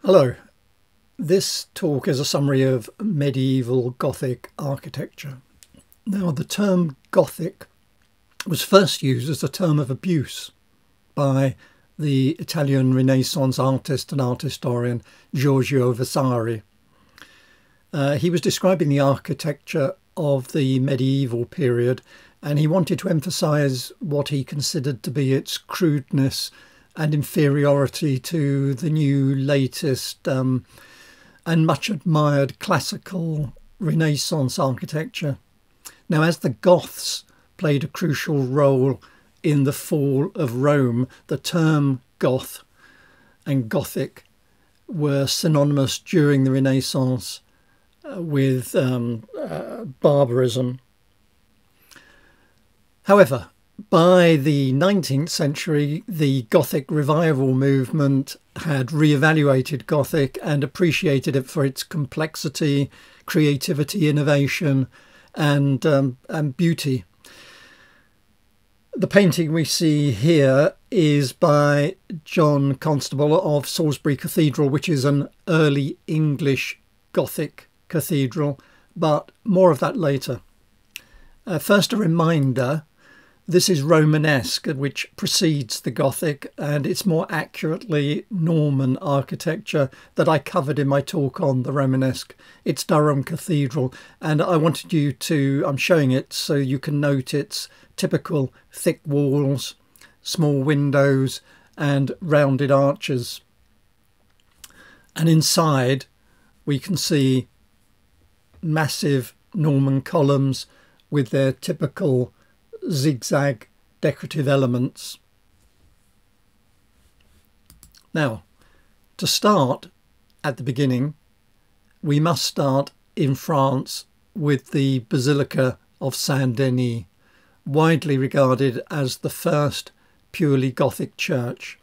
Hello, this talk is a summary of medieval Gothic architecture. Now, the term Gothic was first used as a term of abuse by the Italian Renaissance artist and art historian Giorgio Vasari. He was describing the architecture of the medieval period, and he wanted to emphasise what he considered to be its crudeness and inferiority to the new, latest and much admired classical Renaissance architecture. Now, as the Goths played a crucial role in the fall of Rome, the term Goth and Gothic were synonymous during the Renaissance with barbarism. However, by the 19th century, the Gothic Revival movement had re-evaluated Gothic and appreciated it for its complexity, creativity, innovation, and beauty. The painting we see here is by John Constable of Salisbury Cathedral, which is an early English Gothic cathedral, but more of that later. First, a reminder. This is Romanesque, which precedes the Gothic, and it's more accurately Norman architecture that I covered in my talk on the Romanesque. It's Durham Cathedral, and I wanted you to, I'm showing it so you can note its typical thick walls, small windows, and rounded arches. And inside we can see massive Norman columns with their typical zigzag decorative elements. Now, to start at the beginning, we must start in France with the Basilica of Saint-Denis, widely regarded as the first purely Gothic church.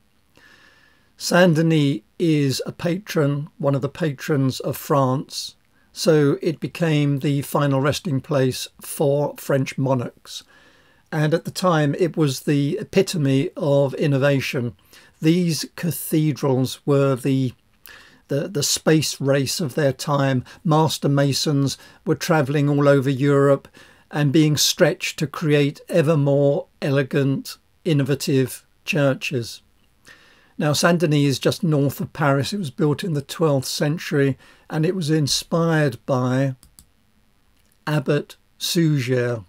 Saint-Denis is a patron, one of the patrons of France, so it became the final resting place for French monarchs. And at the time, it was the epitome of innovation. These cathedrals were the space race of their time. Master masons were travelling all over Europe and being stretched to create ever more elegant, innovative churches. Now, Saint-Denis is just north of Paris. It was built in the 12th century, and it was inspired by Abbot Suger.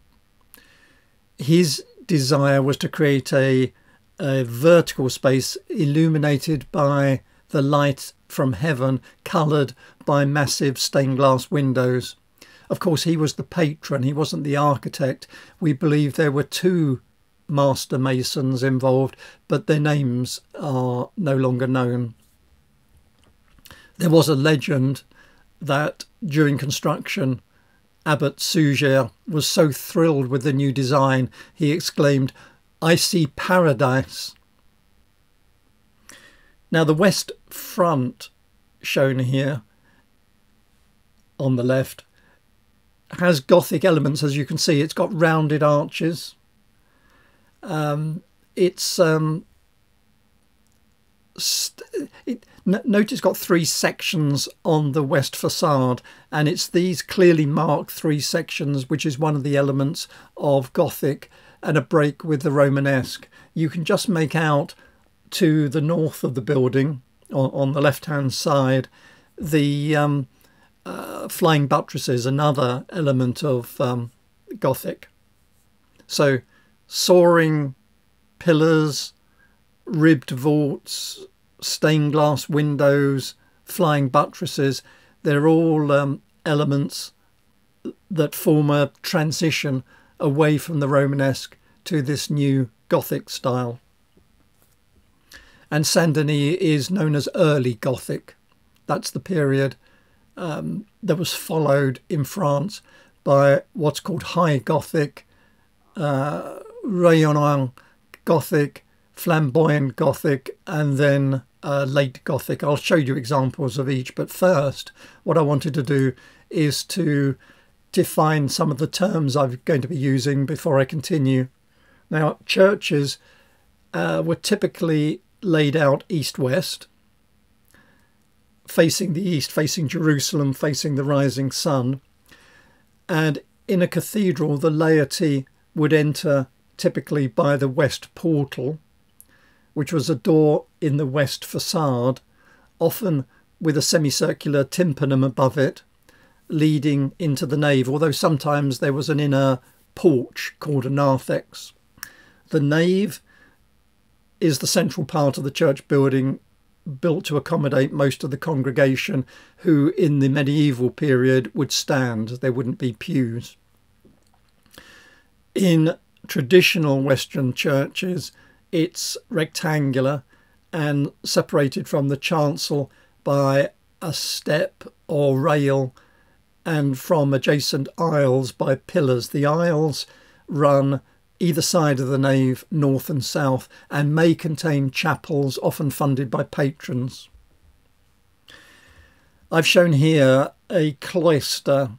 His desire was to create a vertical space illuminated by the light from heaven, coloured by massive stained glass windows. Of course, he was the patron, he wasn't the architect. We believe there were two master masons involved, but their names are no longer known. There was a legend that during construction, Abbot Suger was so thrilled with the new design, he exclaimed, "I see paradise." Now, the west front, shown here on the left, has Gothic elements. As you can see, it's got rounded arches. Note it's got three sections on the west facade, and it's these clearly marked three sections which is one of the elements of Gothic and a break with the Romanesque. You can just make out to the north of the building, on the left-hand side, the flying buttresses, another element of Gothic. So soaring pillars, ribbed vaults, stained glass windows, flying buttresses, they're all elements that form a transition away from the Romanesque to this new Gothic style. And Saint-Denis is known as early Gothic. That's the period that was followed in France by what's called High Gothic, rayonnant Gothic, flamboyant Gothic, and then late Gothic. I'll show you examples of each, but first what I wanted to do is to define some of the terms I'm going to be using before I continue. Now, churches were typically laid out east-west. facing the east, facing Jerusalem, facing the rising sun. And in a cathedral, the laity would enter typically by the west portal, which was a door in the west facade, often with a semicircular tympanum above it, leading into the nave, although sometimes there was an inner porch called a narthex. The nave is the central part of the church building, built to accommodate most of the congregation, who in the medieval period would stand. There wouldn't be pews. In traditional Western churches, it's rectangular and separated from the chancel by a step or rail, and from adjacent aisles by pillars. The aisles run either side of the nave, north and south, and may contain chapels, often funded by patrons. I've shown here a cloister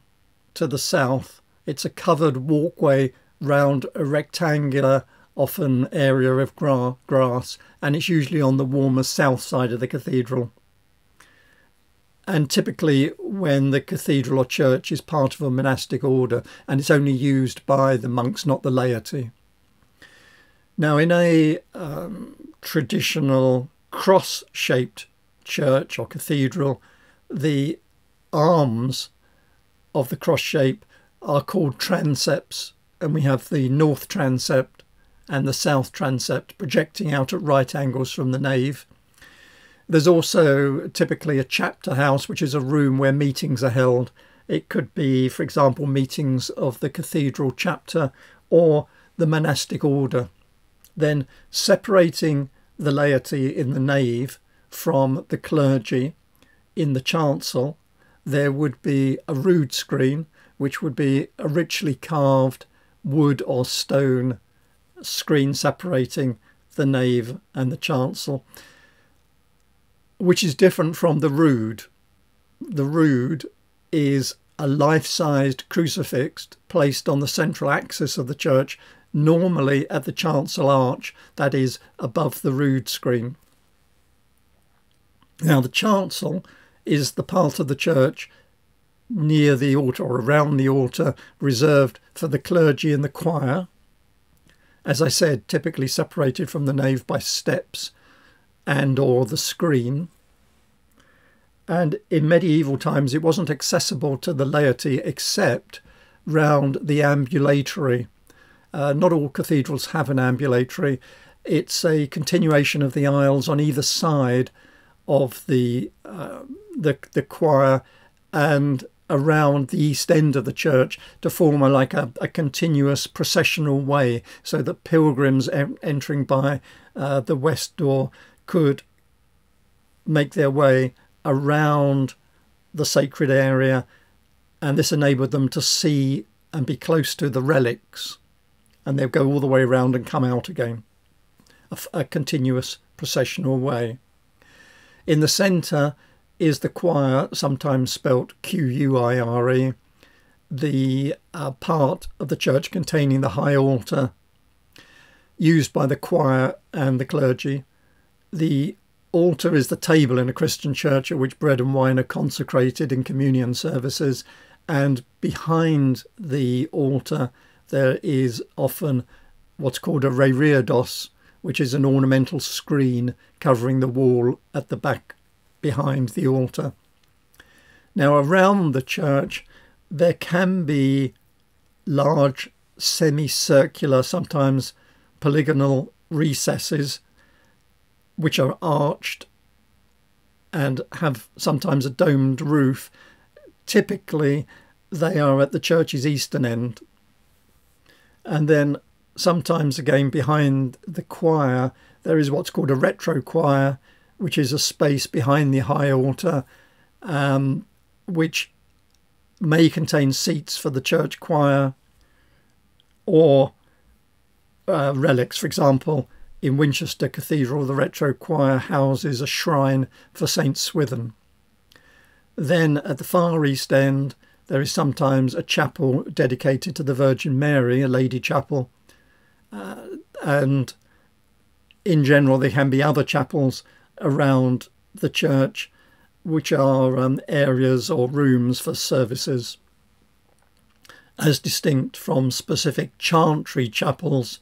to the south. It's a covered walkway round a rectangular, often area of grass, and it's usually on the warmer south side of the cathedral. And typically when the cathedral or church is part of a monastic order, and it's only used by the monks, not the laity. Now, in a traditional cross-shaped church or cathedral, the arms of the cross shape are called transepts, and we have the north transept and the south transept projecting out at right angles from the nave. There's also typically a chapter house, which is a room where meetings are held. It could be, for example, meetings of the cathedral chapter or the monastic order. Then separating the laity in the nave from the clergy in the chancel, there would be a rood screen, which would be a richly carved wood or stone screen separating the nave and the chancel, which is different from the rood. The rood is a life-sized crucifix placed on the central axis of the church, normally at the chancel arch, that is above the rood screen. Now, the chancel is the part of the church near the altar or around the altar reserved for the clergy and the choir. As I said, typically separated from the nave by steps and or the screen. And in medieval times it wasn't accessible to the laity except round the ambulatory. Not all cathedrals have an ambulatory. It's a continuation of the aisles on either side of the choir and around the east end of the church to form a continuous processional way, so that pilgrims entering by the west door could make their way around the sacred area, and this enabled them to see and be close to the relics, and they'll go all the way around and come out again, a continuous processional way. In the centre is the choir, sometimes spelt Q-U-I-R-E, the part of the church containing the high altar used by the choir and the clergy. The altar is the table in a Christian church at which bread and wine are consecrated in communion services, and behind the altar there is often what's called a reredos, which is an ornamental screen covering the wall at the back behind the altar. Now, around the church there can be large semicircular, sometimes polygonal recesses which are arched and have sometimes a domed roof. Typically they are at the church's eastern end. And then sometimes again behind the choir there is what's called a retro choir, which is a space behind the high altar, which may contain seats for the church choir or relics. For example, in Winchester Cathedral, the retro choir houses a shrine for St. Swithin. Then at the far east end, there is sometimes a chapel dedicated to the Virgin Mary, a lady chapel. And in general, there can be other chapels around the church, which are areas or rooms for services, as distinct from specific chantry chapels,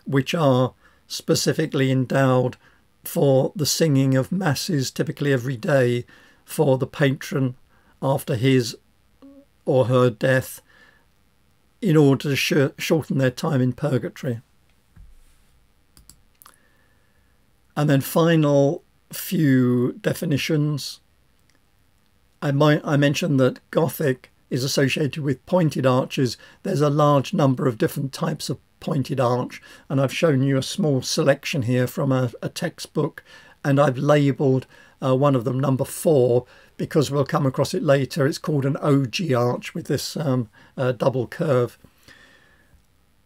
which are specifically endowed for the singing of masses, typically every day, for the patron after his or her death, in order to shorten their time in purgatory. And then final few definitions. I mentioned that Gothic is associated with pointed arches. There's a large number of different types of pointed arch, and I've shown you a small selection here from a textbook, and I've labelled one of them number 4 because we'll come across it later. It's called an ogee arch with this double curve.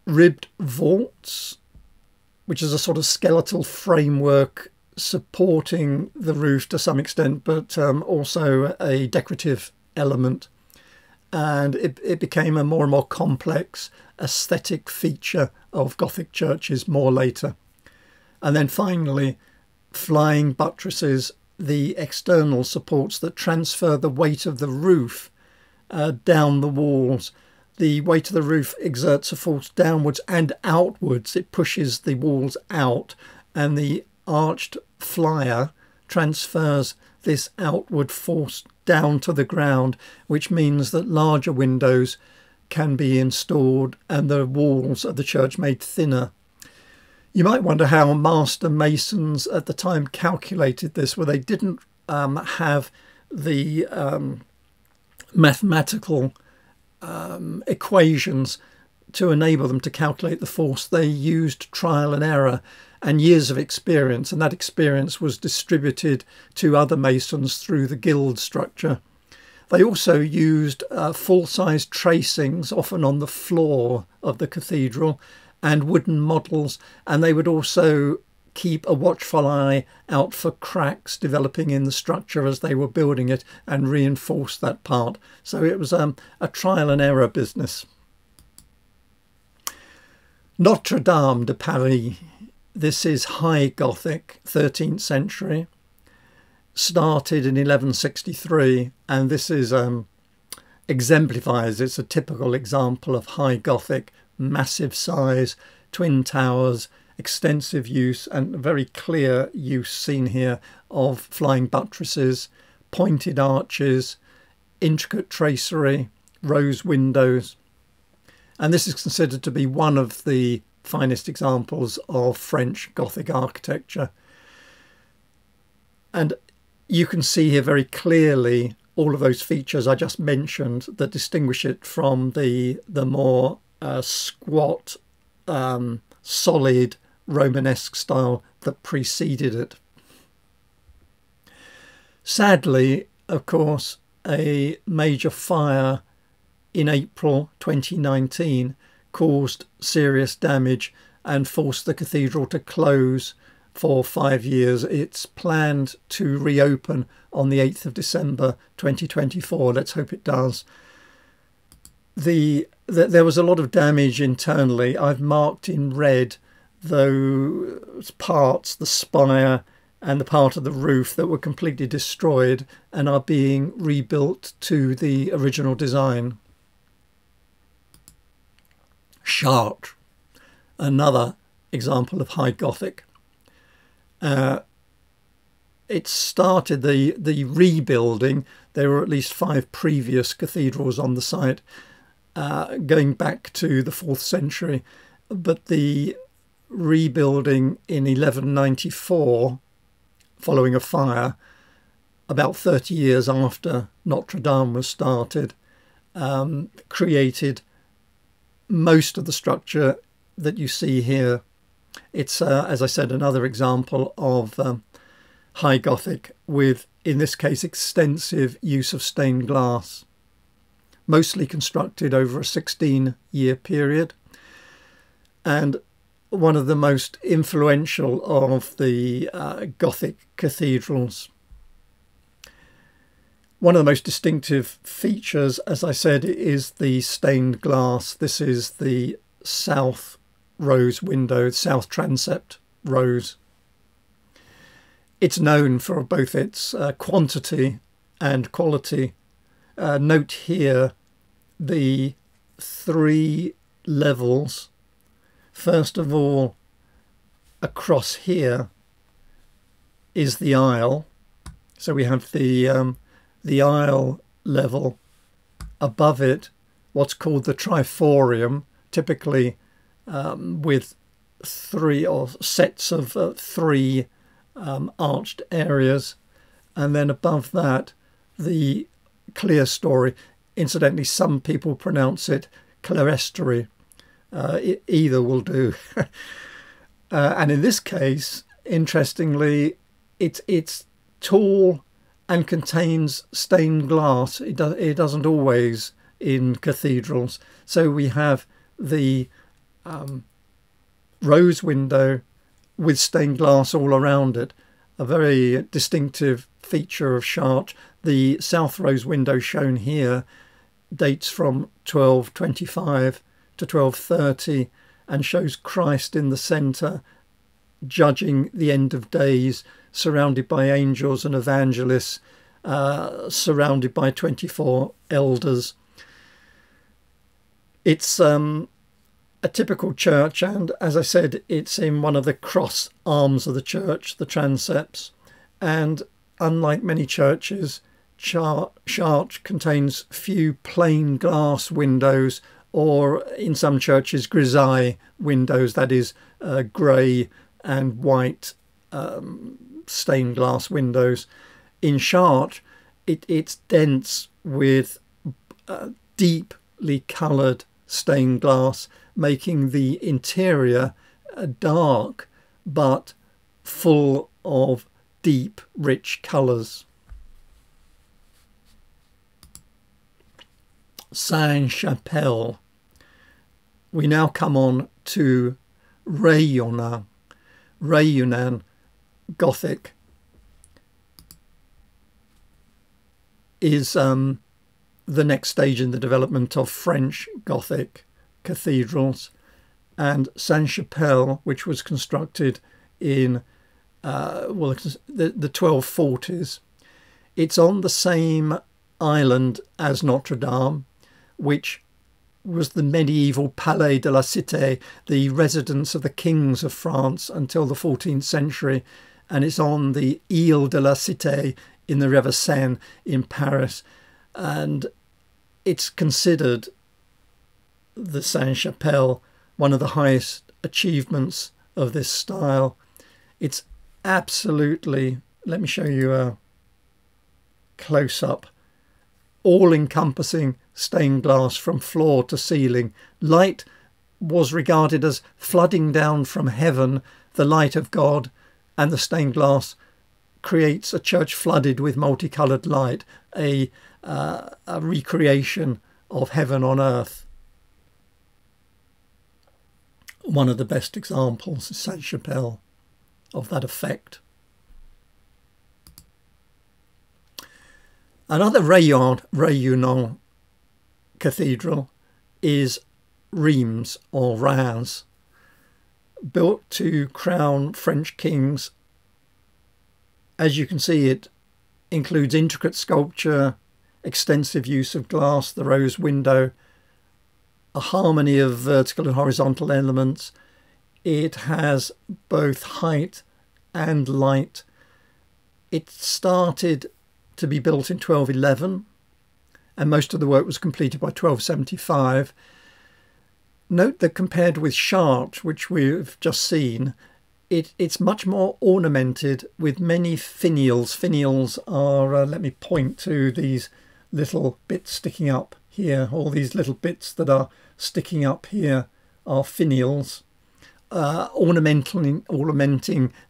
Ribbed vaults, which is a sort of skeletal framework supporting the roof to some extent, but also a decorative element. And it became a more and more complex aesthetic feature of Gothic churches more later. And then finally, flying buttresses, the external supports that transfer the weight of the roof down the walls. The weight of the roof exerts a force downwards and outwards. It pushes the walls out, and the arched flyer transfers this outward force down to the ground, which means that larger windows can be installed and the walls of the church made thinner. You might wonder how master masons at the time calculated this, where they didn't have the mathematical equations to enable them to calculate the force. They used trial and error and years of experience, and that experience was distributed to other masons through the guild structure. They also used full-size tracings, often on the floor of the cathedral, and wooden models, and they would also keep a watchful eye out for cracks developing in the structure as they were building it and reinforce that part. So it was a trial and error business. Notre Dame de Paris. This is High Gothic, 13th century, started in 1163, and this is exemplifies, it's a typical example of High Gothic, massive size, twin towers, extensive use and very clear use seen here of flying buttresses, pointed arches, intricate tracery, rose windows. And this is considered to be one of the finest examples of French Gothic architecture. And you can see here very clearly all of those features I just mentioned that distinguish it from the more squat, solid Romanesque style that preceded it. Sadly, of course, a major fire in April 2019 caused serious damage and forced the cathedral to close for 5 years. It's planned to reopen on the 8th of December 2024. Let's hope it does. There was a lot of damage internally. I've marked in red those parts, the spire and the part of the roof that were completely destroyed and are being rebuilt to the original design. Chartres, another example of High Gothic. It started the rebuilding. There were at least 5 previous cathedrals on the site going back to the 4th century, but the rebuilding in 1194 following a fire about 30 years after Notre Dame was started created most of the structure that you see here. It's, as I said, another example of High Gothic with, in this case, extensive use of stained glass, mostly constructed over a 16-year period, and one of the most influential of the Gothic cathedrals. One of the most distinctive features, as I said, is the stained glass. This is the south rose window, south transept rose. It's known for both its quantity and quality. Note here the 3 levels. First of all, across here is the aisle. So we have the aisle level. Above it, what's called the triforium, typically with 3 or sets of 3 arched areas, and then above that the clerestory. Incidentally, some people pronounce it clerestory. Either will do. And in this case, interestingly, it's tall and contains stained glass. It doesn't always in cathedrals. So we have the rose window with stained glass all around it, a very distinctive feature of Chartres. The south rose window shown here dates from 1225 to 1230 and shows Christ in the centre, judging the end of days, surrounded by angels and evangelists, surrounded by 24 elders. It's a typical church, and as I said, it's in one of the cross arms of the church, the transepts. And unlike many churches, Chartres contains few plain glass windows, or in some churches grisaille windows, that is grey and white stained glass windows. In Chartres, it's dense with deeply coloured stained glass, making the interior dark but full of deep, rich colours. Sainte-Chapelle. We now come on to Rayonnan Gothic. Is the next stage in the development of French Gothic cathedrals, and Sainte-Chapelle, which was constructed in the 1240s. It's on the same island as Notre Dame, which was the medieval Palais de la Cité, the residence of the kings of France until the 14th century, and it's on the Ile de la Cité in the River Seine in Paris, and it's considered, the Sainte-Chapelle, one of the highest achievements of this style. It's absolutely, let me show you a close-up, all-encompassing stained glass from floor to ceiling. Light was regarded as flooding down from heaven, the light of God, and the stained glass creates a church flooded with multicoloured light, a recreation of heaven on earth. One of the best examples is Sainte-Chapelle of that effect. Another Rayonnan cathedral is Reims, or Reims, built to crown French kings. As you can see, it includes intricate sculpture, extensive use of glass, the rose window, a harmony of vertical and horizontal elements. It has both height and light. It started to be built in 1211, and most of the work was completed by 1275. Note that compared with Chartres, which we've just seen, it's much more ornamented with many finials. Finials are, let me point to these little bits sticking up here. All these little bits that are sticking up here are finials, ornamenting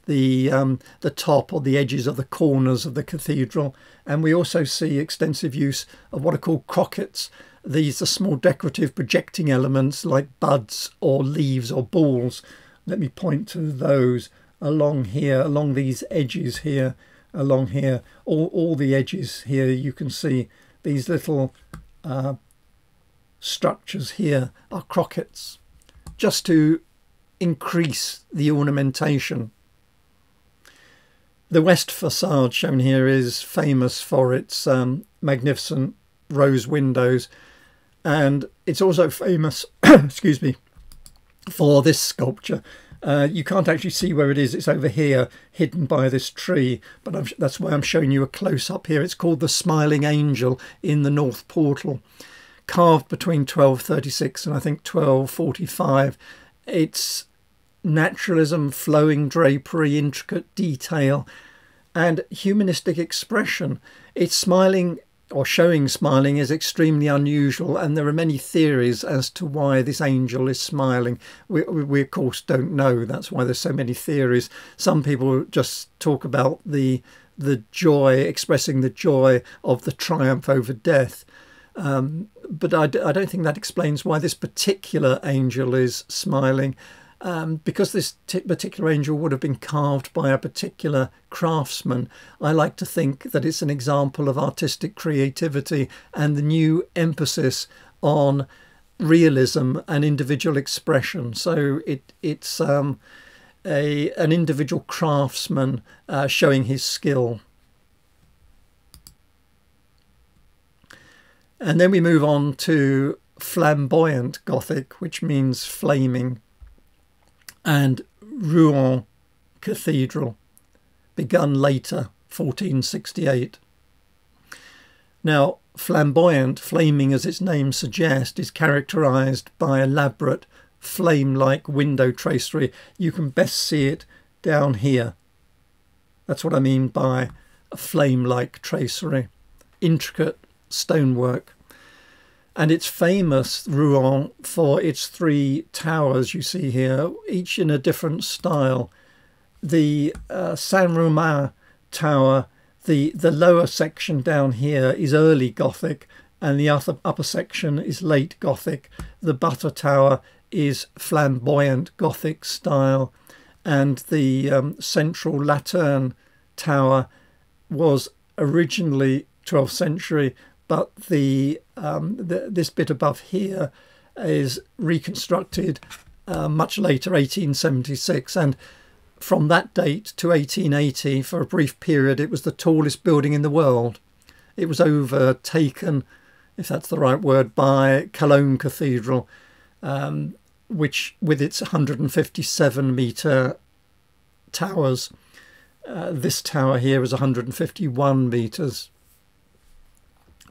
the top or the edges of the corners of the cathedral. And we also see extensive use of what are called crockets. These are small decorative projecting elements like buds or leaves or balls. Let me point to those along here, along these edges here, along here. All the edges here, you can see these little structures here are crockets, just to increase the ornamentation. The west facade shown here is famous for its magnificent rose windows, and it's also famous, excuse me, for this sculpture. You can't actually see where it is. It's over here, hidden by this tree, but that's why I'm showing you a close-up here. It's called the Smiling Angel in the North Portal, carved between 1236 and I think 1245. It's naturalism, flowing drapery, intricate detail, and humanistic expression. It's smiling, or showing smiling, is extremely unusual, and there are many theories as to why this angel is smiling. We of course don't know. That's why there's so many theories. Some people just talk about the joy, expressing the joy of the triumph over death. But I don't think that explains why this particular angel is smiling. Because this particular angel would have been carved by a particular craftsman, I like to think that it's an example of artistic creativity and the new emphasis on realism and individual expression. So it's an individual craftsman showing his skill. And then we move on to flamboyant Gothic, which means flaming, and Rouen Cathedral, begun later, 1468. Now, flamboyant, flaming as its name suggests, is characterised by elaborate flame-like window tracery. You can best see it down here. That's what I mean by a flame-like tracery. Intricate stonework. And it's famous, Rouen, for its three towers you see here, each in a different style. The Saint-Romain Tower, the lower section down here is early Gothic, and the upper section is late Gothic. The Butter Tower is flamboyant Gothic style, and the central Laterne Tower was originally 12th century, but this bit above here is reconstructed much later, 1876, and from that date to 1880, for a brief period, it was the tallest building in the world. It was overtaken, if that's the right word, by Cologne Cathedral, which, with its 157-metre towers, this tower here is 151 metres.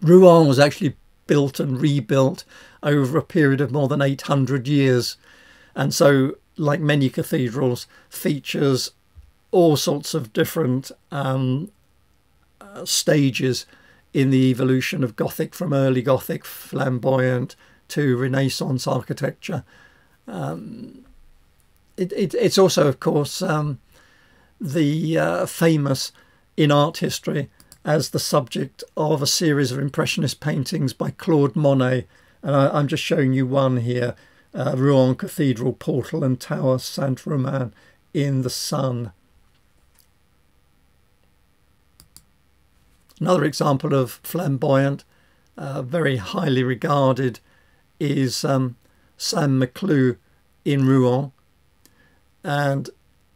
Rouen was actually built and rebuilt over a period of more than 800 years, and so, like many cathedrals, features all sorts of different stages in the evolution of Gothic, from early Gothic, flamboyant, to Renaissance architecture. It's also, of course, famous in art history as the subject of a series of Impressionist paintings by Claude Monet. And I'm just showing you one here, Rouen Cathedral Portal and Tower Saint-Romain in the sun. Another example of flamboyant, very highly regarded, is Saint-Maclou in Rouen. And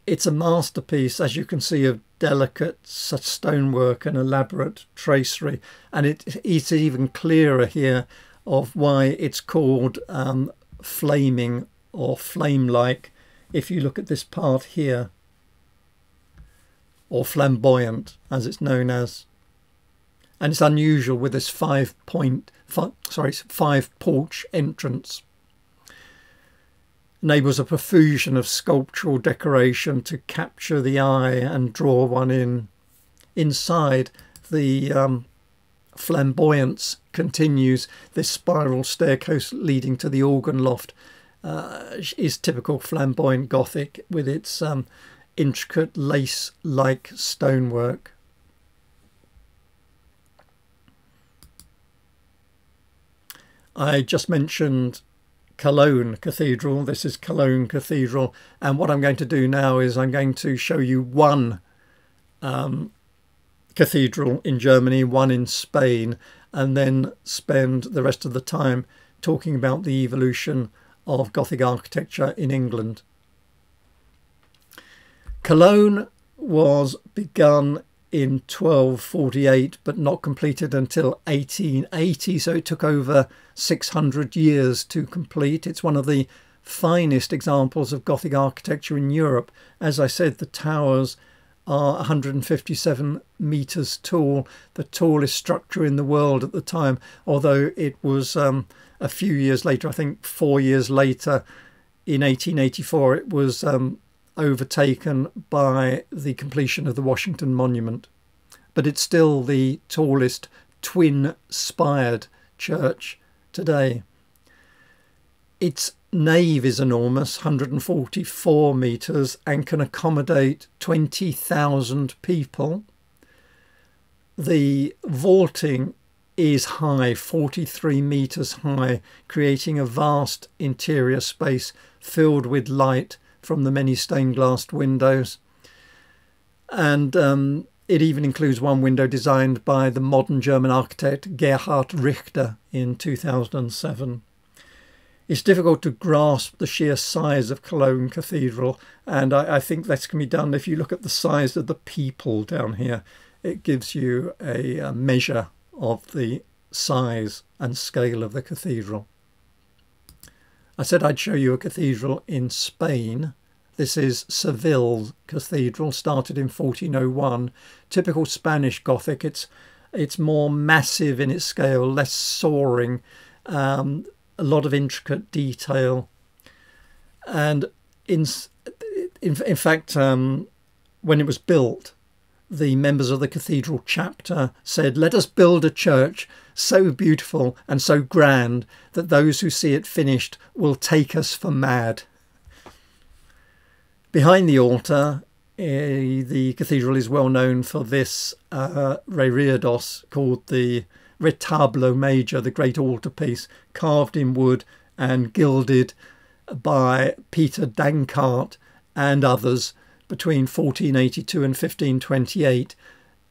it's a masterpiece, as you can see, of delicate stonework and elaborate tracery, and it's even clearer here of why it's called flaming or flame-like if you look at this part here, or flamboyant as it's known as. And it's unusual with this five porch entrance. Enables a profusion of sculptural decoration to capture the eye and draw one in. Inside, the flamboyance continues. This spiral staircase leading to the organ loft is typical flamboyant Gothic, with its intricate lace-like stonework. I just mentioned Cologne Cathedral. This is Cologne Cathedral, and what I'm going to do now is I'm going to show you one cathedral in Germany, one in Spain, and then spend the rest of the time talking about the evolution of Gothic architecture in England. Cologne was begun in 1248 but not completed until 1880, so it took over 600 years to complete. It's one of the finest examples of Gothic architecture in Europe. As I said, the towers are 157 metres tall, the tallest structure in the world at the time, although it was a few years later, I think 4 years later, in 1884, it was overtaken by the completion of the Washington Monument. But it's still the tallest twin-spired church today. Its nave is enormous, 144 metres, and can accommodate 20,000 people. The vaulting is high, 43 metres high, creating a vast interior space filled with light from the many stained glass windows. And it even includes one window designed by the modern German architect Gerhard Richter in 2007. It's difficult to grasp the sheer size of Cologne Cathedral, and I think that can be done if you look at the size of the people down here. It gives you a measure of the size and scale of the cathedral. I said I'd show you a cathedral in Spain. This is Seville Cathedral, started in 1401. Typical Spanish Gothic. It's more massive in its scale, less soaring, a lot of intricate detail. And in fact, when it was built, the members of the cathedral chapter said, "Let us build a church so beautiful and so grand that those who see it finished will take us for mad." Behind the altar, the cathedral is well known for this reredos called the Retablo Major, the great altarpiece, carved in wood and gilded by Peter Dankart and others between 1482 and 1528,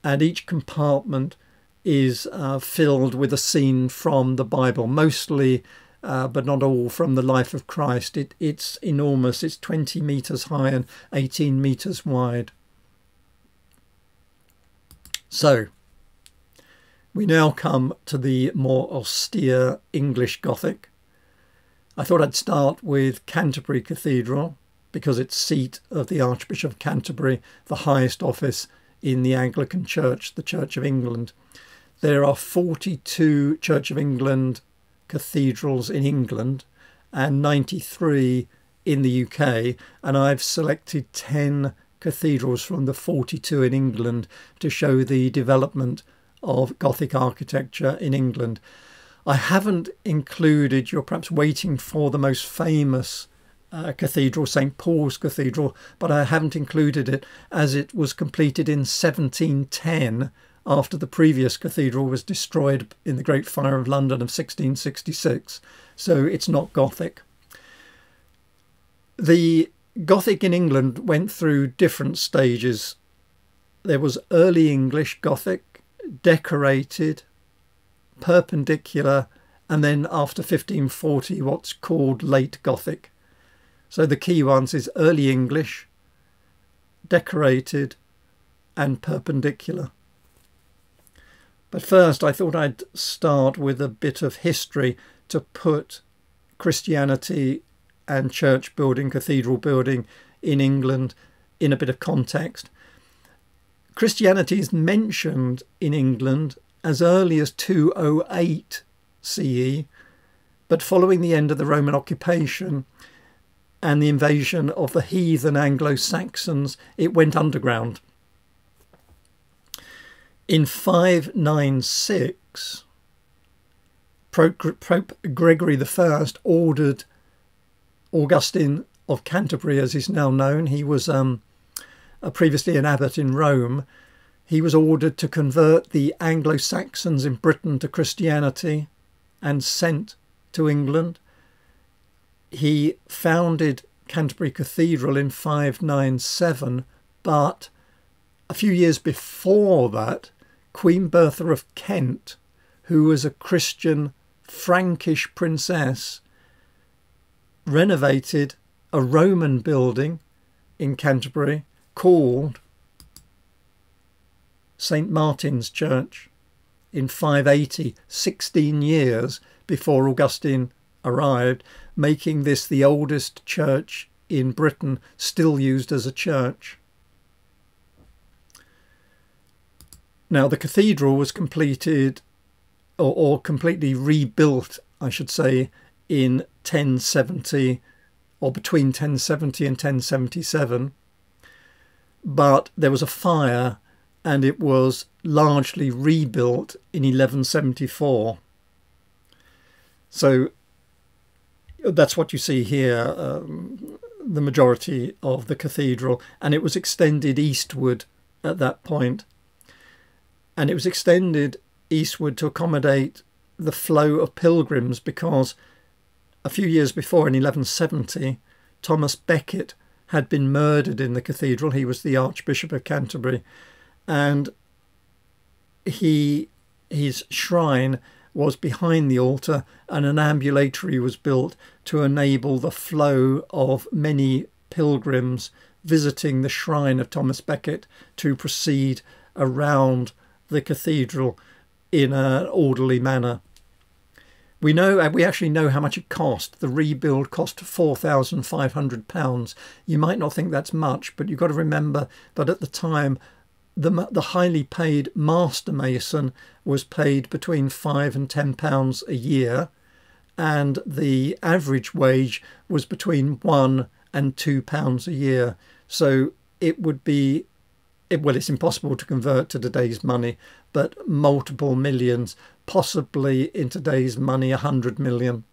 and each compartment is filled with a scene from the Bible, mostly but not all from the life of Christ. It's enormous. It's 20 metres high and 18 metres wide. So we now come to the more austere English Gothic. I thought I'd start with Canterbury Cathedral because it's seat of the Archbishop of Canterbury, the highest office in the Anglican Church, the Church of England. There are 42 Church of England cathedrals in England and 93 in the UK, and I've selected 10 cathedrals from the 42 in England to show the development of Gothic architecture in England. I haven't included, you're perhaps waiting for the most famous cathedral, St Paul's Cathedral, but I haven't included it as it was completed in 1710 after the previous cathedral was destroyed in the Great Fire of London of 1666, so it's not Gothic. The Gothic in England went through different stages. There was early English Gothic, decorated, perpendicular, and then after 1540 what's called late Gothic. So the key ones is early English, decorated and perpendicular. But first I thought I'd start with a bit of history to put Christianity and church building, cathedral building in England in a bit of context. Christianity is mentioned in England as early as 208 CE, but following the end of the Roman occupation and the invasion of the heathen Anglo-Saxons, it went underground. In 596, Pope Gregory I ordered Augustine of Canterbury, as he's now known, he was previously an abbot in Rome, he was ordered to convert the Anglo-Saxons in Britain to Christianity and sent to England. He founded Canterbury Cathedral in 597, but a few years before that, Queen Bertha of Kent, who was a Christian Frankish princess, renovated a Roman building in Canterbury called St Martin's Church in 580, 16 years before Augustine arrived, making this the oldest church in Britain still used as a church. Now, the cathedral was completed or completely rebuilt, I should say, in 1070 or between 1070 and 1077. But there was a fire and it was largely rebuilt in 1174. So that's what you see here, the majority of the cathedral, and it was extended eastward at that point. And it was extended eastward to accommodate the flow of pilgrims because a few years before, in 1170, Thomas Becket had been murdered in the cathedral. He was the Archbishop of Canterbury, and his shrine was behind the altar, and an ambulatory was built to enable the flow of many pilgrims visiting the shrine of Thomas Becket to proceed around the cathedral in an orderly manner. We actually know how much it cost. The rebuild cost £4,500. You might not think that's much, but you've got to remember that at the time, the highly paid master mason was paid between £5 and £10 a year, and the average wage was between £1 and £2 a year. So it would be, well, it's impossible to convert to today's money, but multiple millions, possibly in today's money 100 million,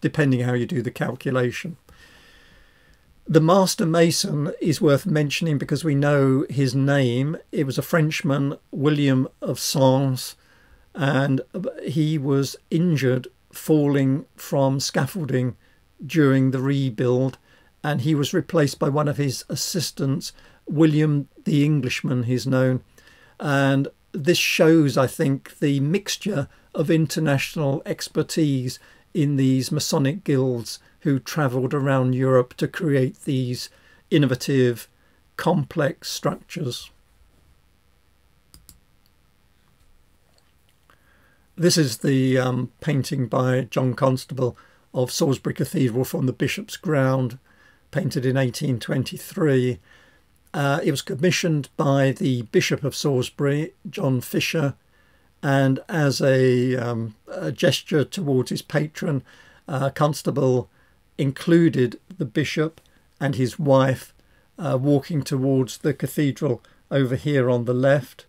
depending how you do the calculation. The master mason is worth mentioning because we know his name. It was a Frenchman, William of Sens, and he was injured falling from scaffolding during the rebuild, and he was replaced by one of his assistants, William the Englishman, he's known. And this shows, I think, the mixture of international expertise in these Masonic guilds who travelled around Europe to create these innovative, complex structures. This is the painting by John Constable of Salisbury Cathedral from the Bishop's Ground, painted in 1823. It was commissioned by the Bishop of Salisbury, John Fisher, and as a gesture towards his patron, Constable included the bishop and his wife walking towards the cathedral over here on the left.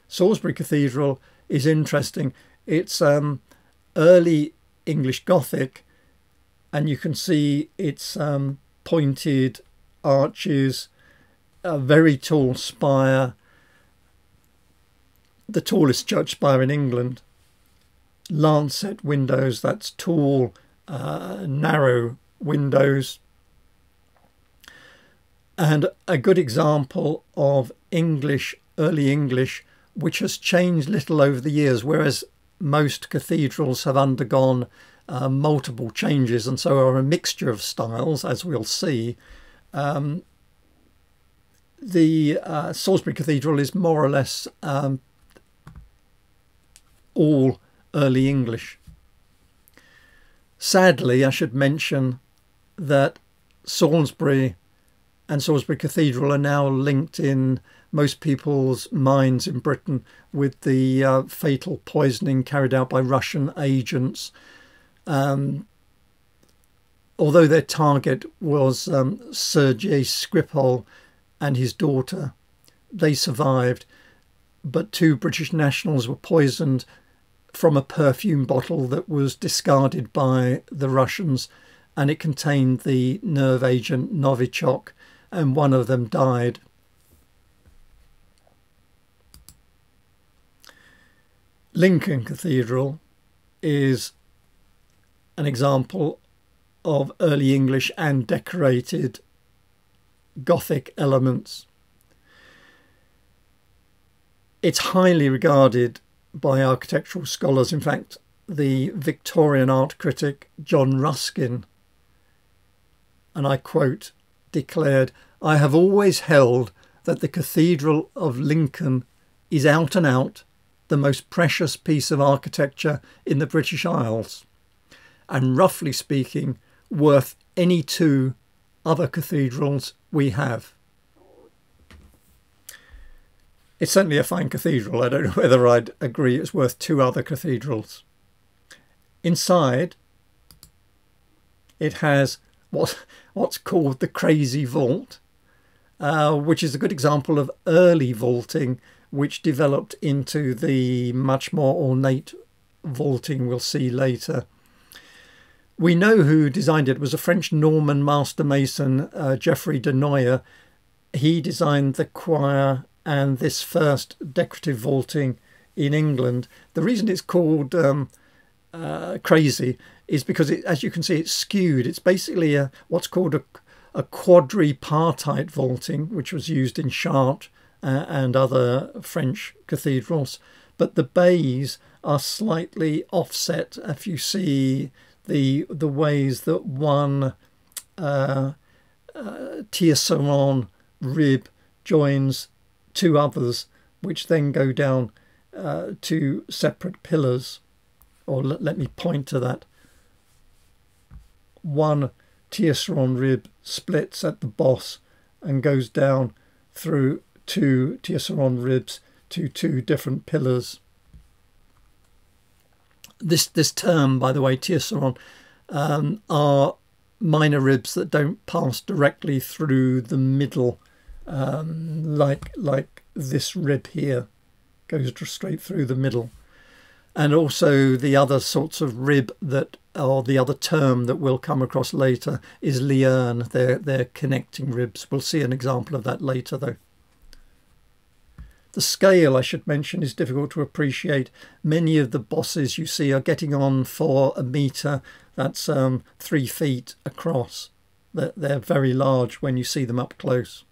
Salisbury Cathedral is interesting. It's early English Gothic, and you can see its pointed arches, a very tall spire, the tallest church spire in England, lancet windows, that's tall, narrow windows, and a good example of English, early English, which has changed little over the years, whereas most cathedrals have undergone multiple changes and so are a mixture of styles, as we'll see. The Salisbury Cathedral is more or less all early English. Sadly, I should mention that Salisbury and Salisbury Cathedral are now linked in most people's minds in Britain with the fatal poisoning carried out by Russian agents. Although their target was Sergei Skripal and his daughter, they survived, but 2 British nationals were poisoned from a perfume bottle that was discarded by the Russians, and it contained the nerve agent Novichok, and one of them died. Lincoln Cathedral is an example of early English and decorated Gothic elements. It's highly regarded by architectural scholars. In fact, the Victorian art critic John Ruskin, and I quote, declared, "I have always held that the Cathedral of Lincoln is out and out the most precious piece of architecture in the British Isles, and roughly speaking, worth any two other cathedrals we have. It's certainly a fine cathedral. I don't know whether I'd agree it's worth two other cathedrals. Inside, it has what's called the crazy vault, which is a good example of early vaulting, which developed into the much more ornate vaulting we'll see later. We know who designed it. It was a French Norman master mason, Geoffrey de Noyer. He designed the choir and this first decorative vaulting in England. The reason it's called crazy is because, as you can see, it's skewed. It's basically what's called a quadripartite vaulting, which was used in Chartres and other French cathedrals. But the bays are slightly offset. If you see the ways that one tierceron rib joins two others, which then go down to separate pillars. Or let me point to that. One tierceron rib splits at the boss and goes down through two tierceron ribs to two different pillars. This term, by the way, tierceron, are minor ribs that don't pass directly through the middle, like this rib here goes straight through the middle. And also the other sorts of rib that, or the other term that we'll come across later, is lierne. They're connecting ribs. We'll see an example of that later, though. The scale, I should mention, is difficult to appreciate. Many of the bosses you see are getting on for a metre. That's 3 feet across. They're very large when you see them up close.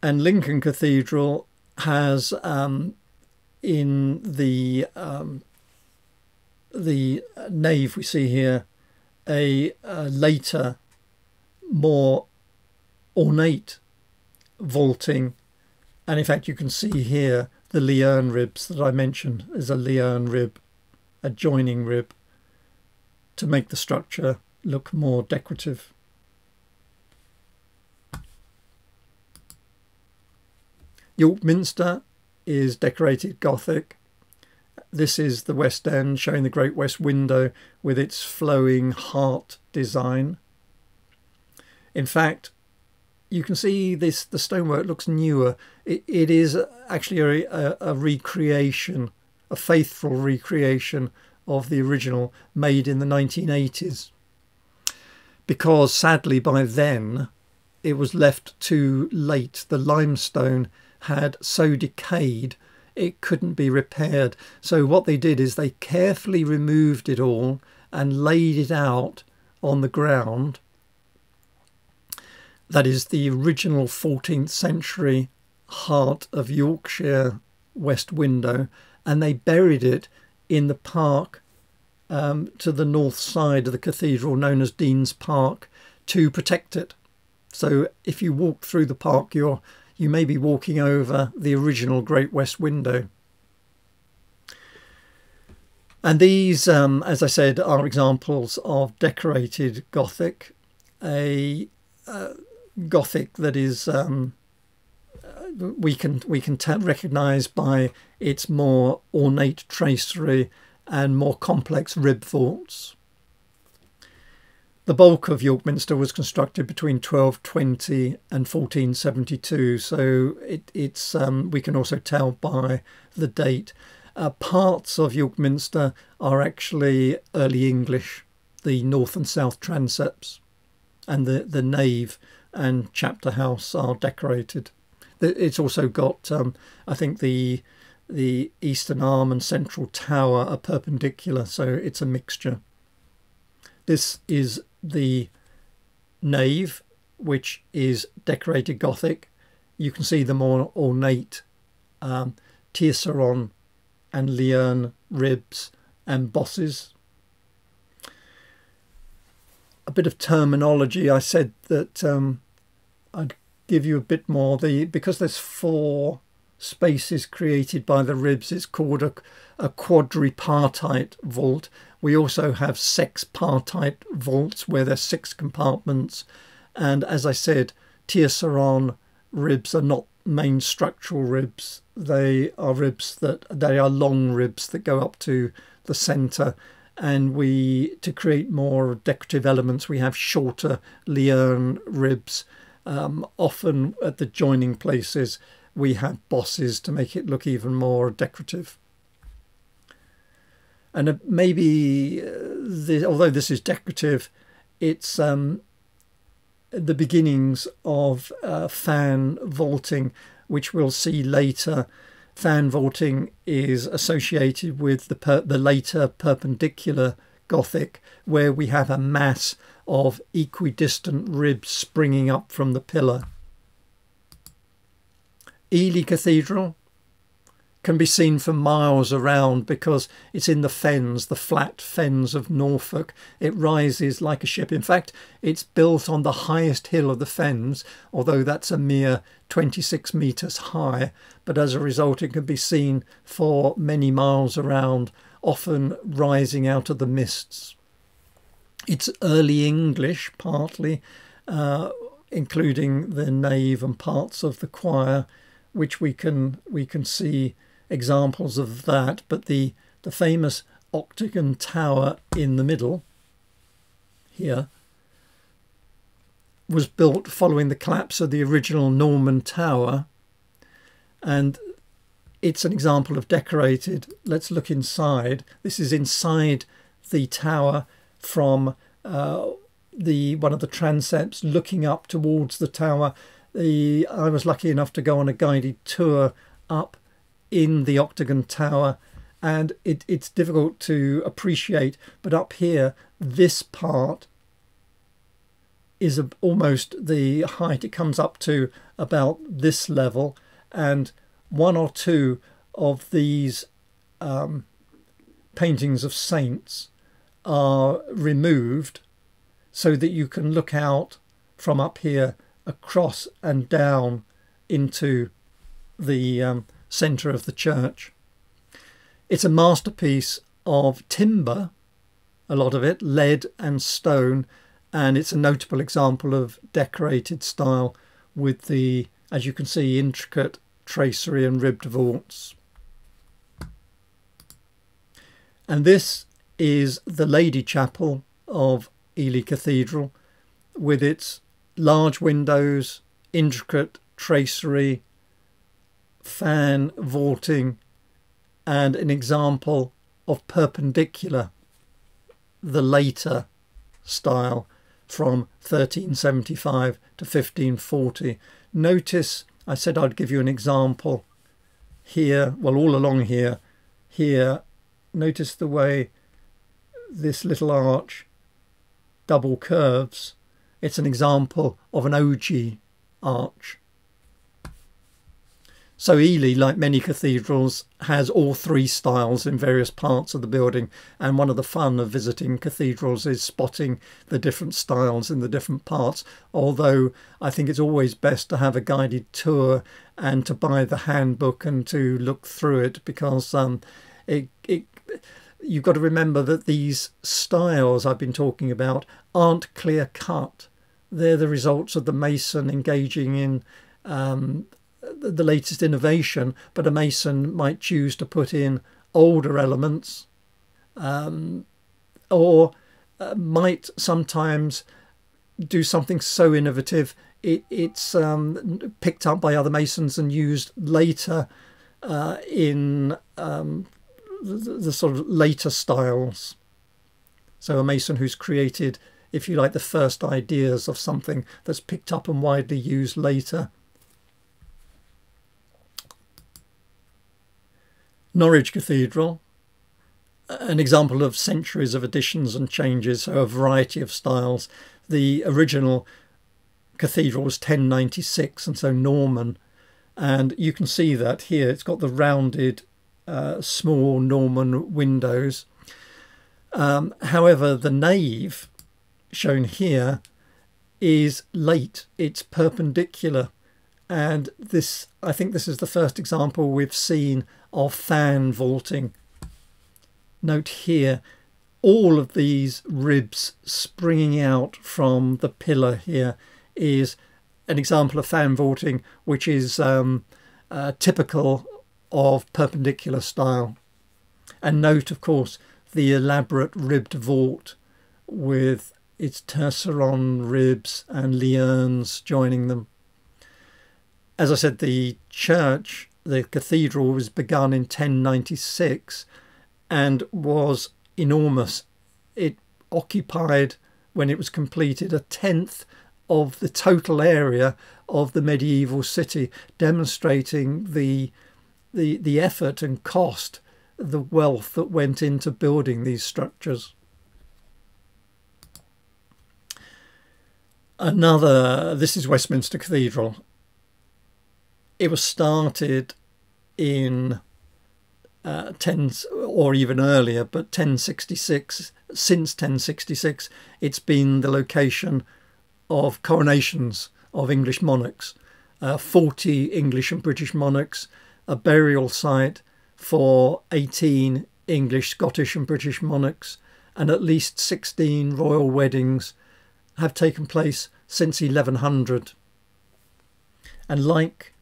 And Lincoln Cathedral has in the nave we see here a later, more ornate vaulting, and in fact you can see here the lierne ribs that I mentioned. There's a lierne rib, a joining rib, to make the structure look more decorative. York Minster is decorated Gothic. This is the West End, showing the Great West Window with its flowing heart design. In fact, you can see the stonework looks newer. It is actually a recreation, a faithful recreation of the original, made in the 1980s. Because sadly by then it was left too late. The limestone had so decayed it couldn't be repaired. So what they did is they carefully removed it all and laid it out on the ground. That is the original 14th century heart of Yorkshire west window, and they buried it in the park to the north side of the cathedral, known as Dean's Park, to protect it. So if you walk through the park, you may be walking over the original Great West Window. And these, as I said, are examples of decorated Gothic, a Gothic that is we can recognise by its more ornate tracery and more complex rib vaults. The bulk of York Minster was constructed between 1220 and 1472, so it's we can also tell by the date. Parts of York Minster are actually early English, the north and south transepts, and the nave and chapter house are decorated. It's also got, I think, the eastern arm and central tower are perpendicular, so it's a mixture. This is the nave, which is decorated Gothic. You can see the more ornate tierceron and lierne ribs and bosses. A bit of terminology. I said that I'd give you a bit more, because there's 4 spaces created by the ribs, it's called a quadripartite vault. We also have sexpartite vaults where there's 6 compartments. And as I said, tierceron ribs are not main structural ribs. They are long ribs that go up to the centre. And to create more decorative elements, we have shorter Lierne ribs. Often at the joining places, we have bosses to make it look even more decorative. And maybe, although this is decorative, it's the beginnings of fan vaulting, which we'll see later. Fan vaulting is associated with the later perpendicular Gothic, where we have a mass of equidistant ribs springing up from the pillar. Ely Cathedral can be seen for miles around because it's in the fens, the flat fens of Norfolk. It rises like a ship. In fact, it's built on the highest hill of the fens, although that's a mere 26 metres high. But as a result, it can be seen for many miles around, often rising out of the mists. It's early English, partly, including the nave and parts of the choir, which we can see examples of that. But the famous octagon tower in the middle here was built following the collapse of the original Norman tower, and it's an example of decorated. Let's look inside. This is inside the tower from one of the transepts looking up towards the tower. I was lucky enough to go on a guided tour up in the octagon tower, and it's difficult to appreciate, but up here this part is almost the height. It comes up to about this level, and 1 or 2 of these paintings of saints are removed so that you can look out from up here across and down into the centre of the church. It's a masterpiece of timber, a lot of it, lead and stone, and it's a notable example of decorated style with the, as you can see, intricate tracery and ribbed vaults. And this is the Lady Chapel of Ely Cathedral, with its large windows, intricate tracery, fan vaulting, and an example of perpendicular, the later style from 1375 to 1540. Notice I said I'd give you an example here, well, all along here. Notice the way this little arch double curves. It's an example of an ogee arch. So Ely, like many cathedrals, has all 3 styles in various parts of the building, and one of the fun of visiting cathedrals is spotting the different styles in the different parts, although I think it's always best to have a guided tour and to buy the handbook and to look through it, because you've got to remember that these styles I've been talking about aren't clear cut. They're the results of the mason engaging in the latest innovation, but a mason might choose to put in older elements, or might sometimes do something so innovative it's picked up by other masons and used later in the sort of later styles. So a mason who's created, if you like, the first ideas of something that's picked up and widely used later. Norwich Cathedral, an example of centuries of additions and changes, so a variety of styles. The original cathedral was 1096, and so Norman, and you can see that here. It's got the rounded small Norman windows. However, the nave shown here is late. It's perpendicular. And this, I think this is the first example we've seen of fan vaulting. Note here, all of these ribs springing out from the pillar here is an example of fan vaulting, which is typical of Perpendicular style. And note, of course, the elaborate ribbed vault with its terceron ribs and lierns joining them. As I said, the church, the cathedral, was begun in 1096 and was enormous. It occupied, when it was completed, a tenth of the total area of the medieval city, demonstrating the effort and cost, the wealth that went into building these structures. This is Westminster Cathedral. It was started in 10 or even earlier, but 1066. Since 1066, it's been the location of coronations of English monarchs, 40 English and British monarchs, a burial site for 18 English, Scottish and British monarchs, and at least 16 royal weddings have taken place since 1100. And like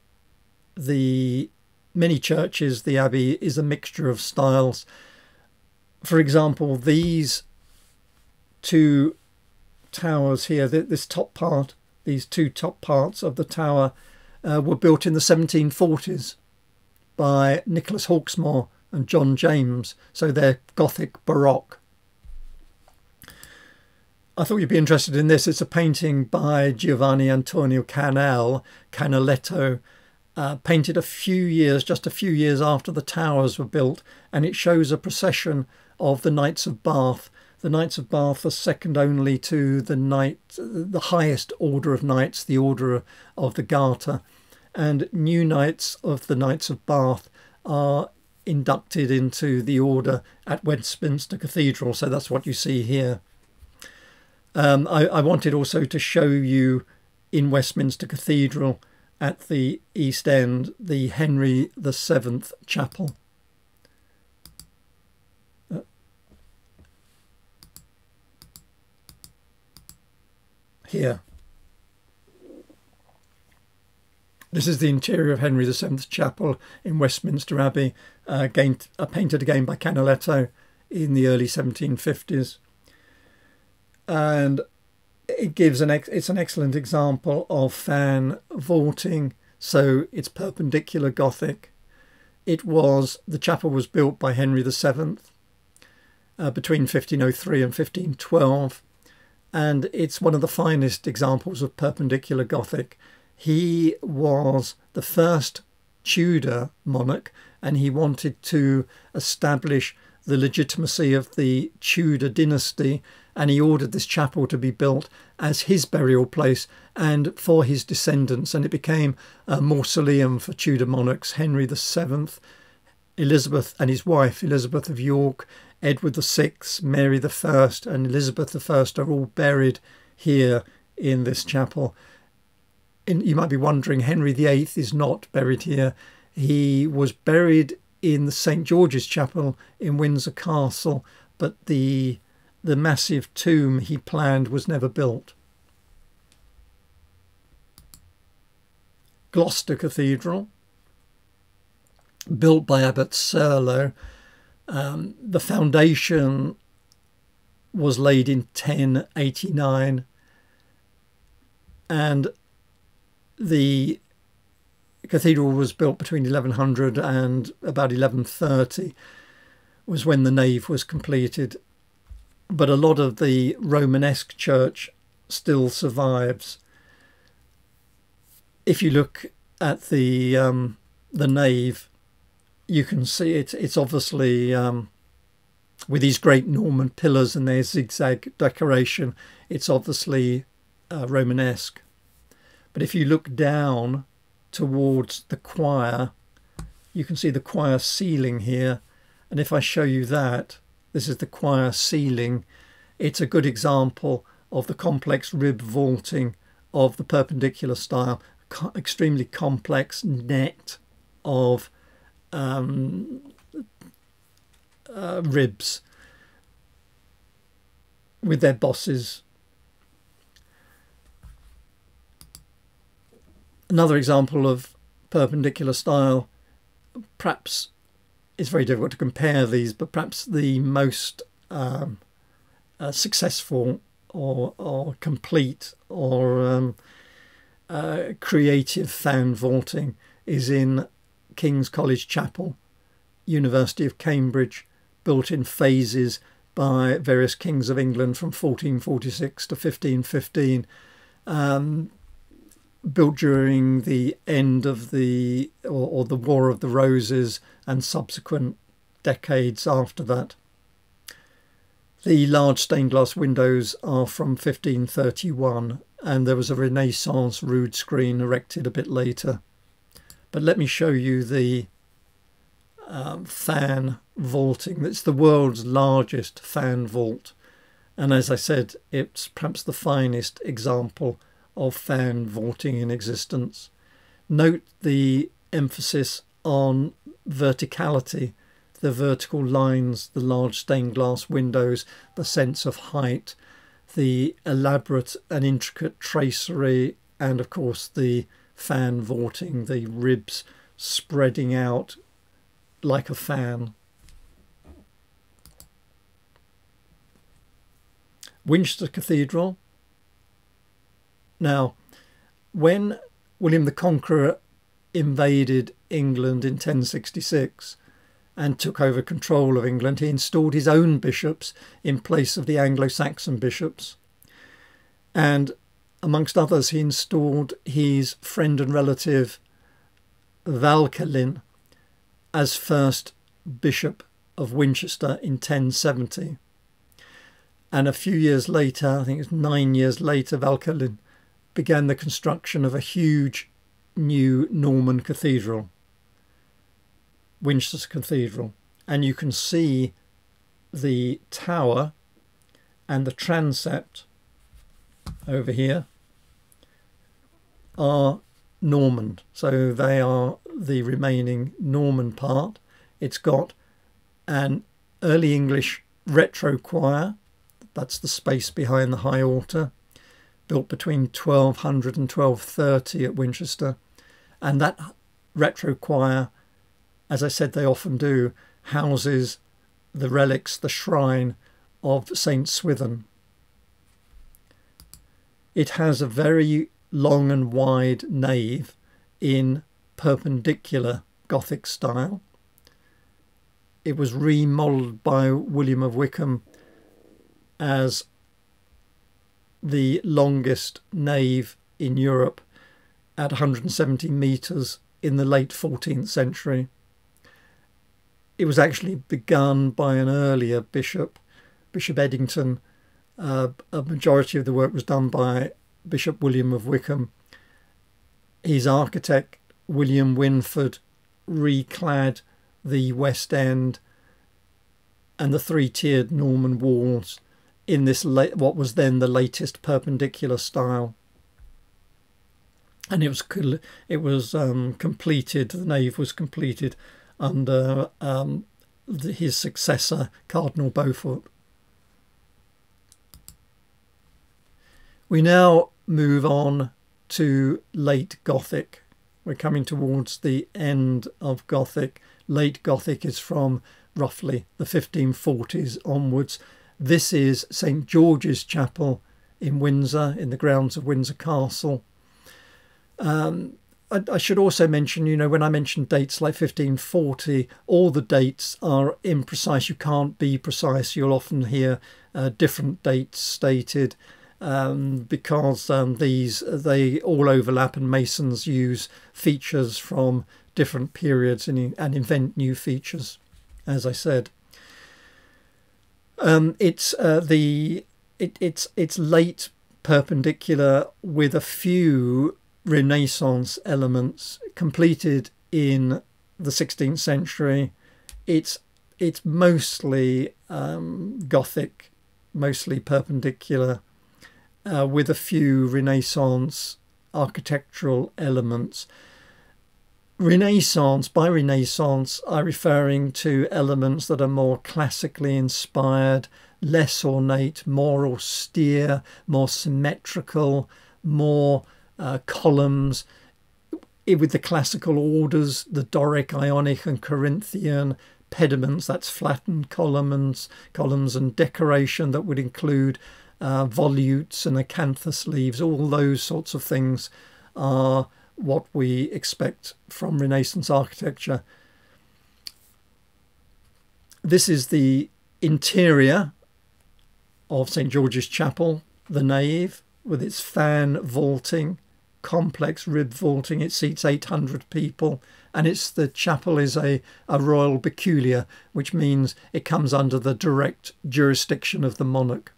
the many churches, the abbey is a mixture of styles. For example, these two towers here, this top part, these two top parts of the tower were built in the 1740s by Nicholas Hawksmoor and John James, so they're Gothic Baroque. I thought you'd be interested in this. It's a painting by Giovanni Antonio Canaletto, painted just a few years after the towers were built, and it shows a procession of the Knights of Bath. The Knights of Bath are second only to the highest order of knights, the Order of the Garter, and new knights of the Knights of Bath are inducted into the order at Westminster Cathedral, so that's what you see here. I wanted also to show you in Westminster Cathedral at the East End the Henry VII Chapel. Here. This is the interior of Henry VII's Chapel in Westminster Abbey, painted again by Canaletto in the early 1750s. And it gives it's an excellent example of fan vaulting. So it's Perpendicular Gothic. The chapel was built by Henry VII between 1503 and 1512, and it's one of the finest examples of Perpendicular Gothic. He was the first Tudor monarch, and he wanted to establish the legitimacy of the Tudor dynasty, and he ordered this chapel to be built as his burial place and for his descendants, and it became a mausoleum for Tudor monarchs. Henry VII, Elizabeth and his wife Elizabeth of York, Edward VI, Mary I and Elizabeth I are all buried here in this chapel. You might be wondering, Henry VIII is not buried here. He was buried in the St George's Chapel in Windsor Castle, but the massive tomb he planned was never built. Gloucester Cathedral, built by Abbot Serlo. The foundation was laid in 1089, and the cathedral was built between 1100 and about 1130 was when the nave was completed. But a lot of the Romanesque church still survives. If you look at the nave, you can see it's obviously with these great Norman pillars and their zigzag decoration, it's obviously Romanesque. But if you look down towards the choir, you can see the choir ceiling here, and if I show you that, this is the choir ceiling. It's a good example of the complex rib vaulting of the Perpendicular style. extremely complex net of ribs with their bosses. Another example of perpendicular style, perhaps it's very difficult to compare these, but perhaps the most successful or complete or creative fan vaulting is in King's College Chapel, University of Cambridge, built in phases by various kings of England from 1446 to 1515, built during the end of the War of the Roses and subsequent decades after that. The large stained glass windows are from 1531, and there was a Renaissance rood screen erected a bit later. But let me show you the fan vaulting. It's the world's largest fan vault, and as I said, it's perhaps the finest example of fan vaulting in existence. Note the emphasis on verticality, the vertical lines, the large stained glass windows, the sense of height, the elaborate and intricate tracery, and of course the fan vaulting, the ribs spreading out like a fan. Winchester Cathedral. Now, when William the Conqueror invaded England in 1066 and took over control of England, he installed his own bishops in place of the Anglo-Saxon bishops. And amongst others, he installed his friend and relative Valcelin as first Bishop of Winchester in 1070. And a few years later, I think it's 9 years later, Valcelin began the construction of a huge new Norman cathedral, Winchester Cathedral. And you can see the tower and the transept over here are Norman. So they are the remaining Norman part. It's got an early English retro choir. That's the space behind the high altar, built between 1200 and 1230 at Winchester. And that retro choir, as I said they often do, houses the relics, the shrine of St. Swithin. It has a very long and wide nave in perpendicular Gothic style. It was remodelled by William of Wykeham as the longest nave in Europe at 170 metres in the late 14th century. It was actually begun by an earlier bishop, Bishop Eddington. A majority of the work was done by Bishop William of Wykeham. His architect, William Winford, reclad the west end and the three-tiered Norman walls in this what was then the latest perpendicular style. And it was completed, the nave was completed under his successor, Cardinal Beaufort. We now move on to late Gothic. We're coming towards the end of Gothic. Late Gothic is from roughly the 1540s onwards. This is St. George's Chapel in Windsor, in the grounds of Windsor Castle. I should also mention, you know, when I mention dates like 1540, all the dates are imprecise. You can't be precise. You'll often hear different dates stated because they all overlap, and masons use features from different periods and invent new features, as I said. It's late perpendicular with a few Renaissance elements, completed in the 16th century. It's mostly Gothic, mostly perpendicular, with a few Renaissance architectural elements. Renaissance, by Renaissance, I'm referring to elements that are more classically inspired, less ornate, more austere, more symmetrical, more columns, with the classical orders, the Doric, Ionic and Corinthian pediments, that's flattened columns and decoration that would include volutes and acanthus leaves. All those sorts of things are what we expect from Renaissance architecture. This is the interior of St. George's Chapel, the nave, with its fan vaulting, complex rib vaulting. It seats 800 people, and the chapel is a royal peculiar, which means it comes under the direct jurisdiction of the monarch.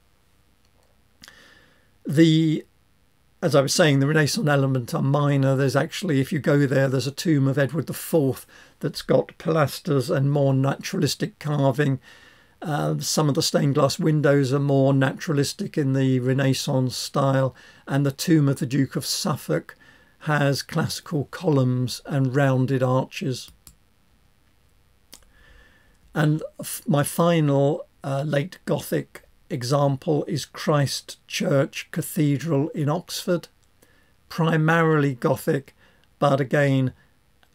As I was saying, the Renaissance elements are minor. There's actually, if you go there, there's a tomb of Edward IV that's got pilasters and more naturalistic carving. Some of the stained glass windows are more naturalistic in the Renaissance style, and the tomb of the Duke of Suffolk has classical columns and rounded arches. And my final late Gothic example is Christ Church Cathedral in Oxford, primarily Gothic, but again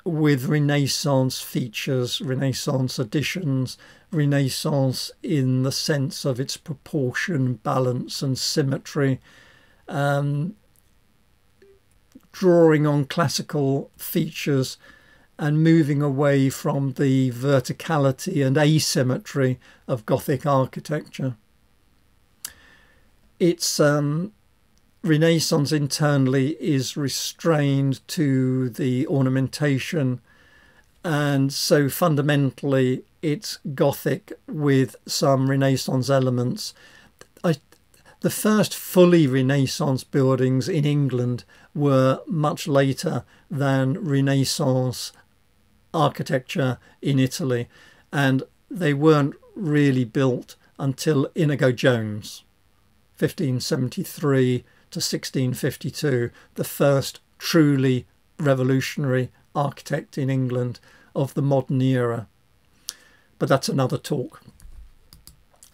with Renaissance features, Renaissance additions, Renaissance in the sense of its proportion, balance and symmetry, drawing on classical features and moving away from the verticality and asymmetry of Gothic architecture. Its Renaissance internally is restrained to the ornamentation, and so fundamentally it's Gothic with some Renaissance elements. The first fully Renaissance buildings in England were much later than Renaissance architecture in Italy, and they weren't really built until Inigo Jones, 1573 to 1652, the first truly revolutionary architect in England of the modern era. But that's another talk.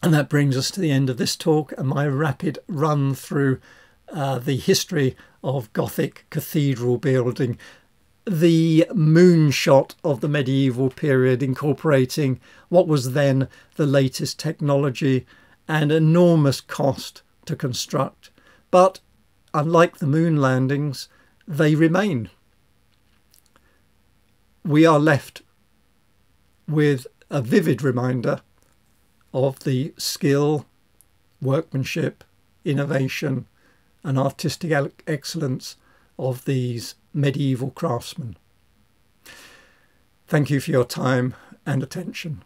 And that brings us to the end of this talk and my rapid run through the history of Gothic cathedral building. The moonshot of the medieval period, incorporating what was then the latest technology and enormous cost to construct. But unlike the moon landings, they remain. We are left with a vivid reminder of the skill, workmanship, innovation and artistic excellence of these medieval craftsmen. Thank you for your time and attention.